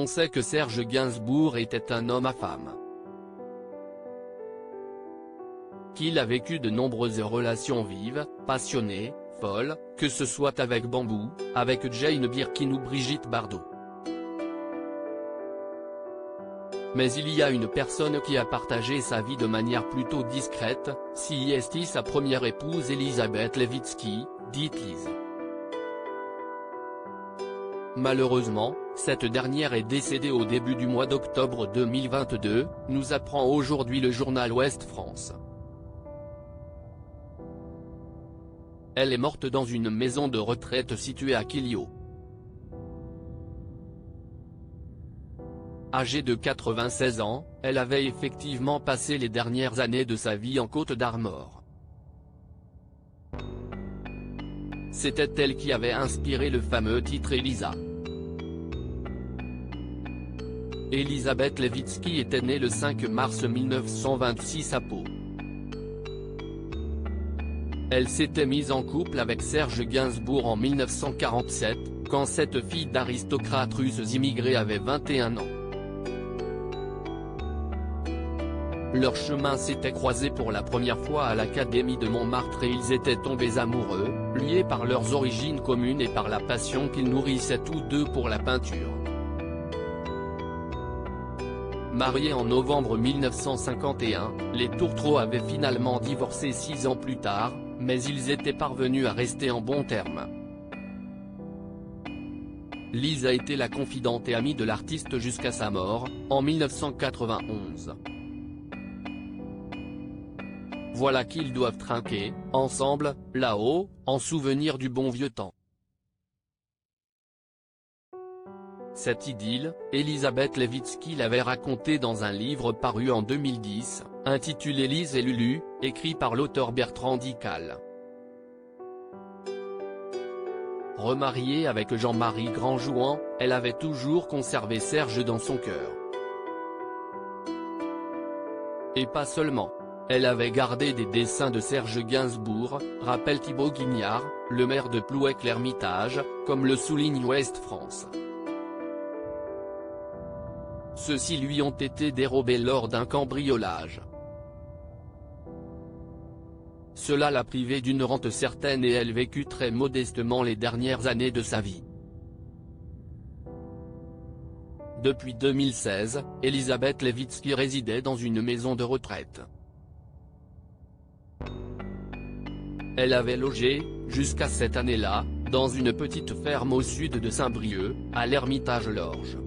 On sait que Serge Gainsbourg était un homme à femme. Qu'il a vécu de nombreuses relations vives, passionnées, folles, que ce soit avec Bambou, avec Jane Birkin ou Brigitte Bardot. Mais il y a une personne qui a partagé sa vie de manière plutôt discrète, c'est sa première épouse Elisabeth Levitsky, dite Lise. Malheureusement, cette dernière est décédée au début du mois d'octobre 2022, nous apprend aujourd'hui le journal Ouest France. Elle est morte dans une maison de retraite située à Quilliot. Âgée de 96 ans, elle avait effectivement passé les dernières années de sa vie en Côte d'Armor. C'était elle qui avait inspiré le fameux titre Elisa. Elisabeth Levitsky était née le 5 mars 1926 à Pau. Elle s'était mise en couple avec Serge Gainsbourg en 1947, quand cette fille d'aristocrates russes immigrés avait 21 ans. Leurs chemins s'étaient croisés pour la première fois à l'Académie de Montmartre et ils étaient tombés amoureux, liés par leurs origines communes et par la passion qu'ils nourrissaient tous deux pour la peinture. Mariés en novembre 1951, les Tourtereaux avaient finalement divorcé 6 ans plus tard, mais ils étaient parvenus à rester en bons termes. Lise a été la confidente et amie de l'artiste jusqu'à sa mort, en 1991. Voilà qu'ils doivent trinquer, ensemble, là-haut, en souvenir du bon vieux temps. Cette idylle, Elisabeth Levitsky l'avait racontée dans un livre paru en 2010, intitulé Lise et Lulu, écrit par l'auteur Bertrand Dical. Remariée avec Jean-Marie Grandjouan, elle avait toujours conservé Serge dans son cœur. Et pas seulement. Elle avait gardé des dessins de Serge Gainsbourg, rappelle Thibaut Guignard, le maire de Plouec-l'Hermitage, comme le souligne Ouest France. Ceux-ci lui ont été dérobés lors d'un cambriolage. Cela l'a privée d'une rente certaine et elle vécut très modestement les dernières années de sa vie. Depuis 2016, Elisabeth Levitsky résidait dans une maison de retraite. Elle avait logé, jusqu'à cette année-là, dans une petite ferme au sud de Saint-Brieuc, à l'Hermitage-Lorges.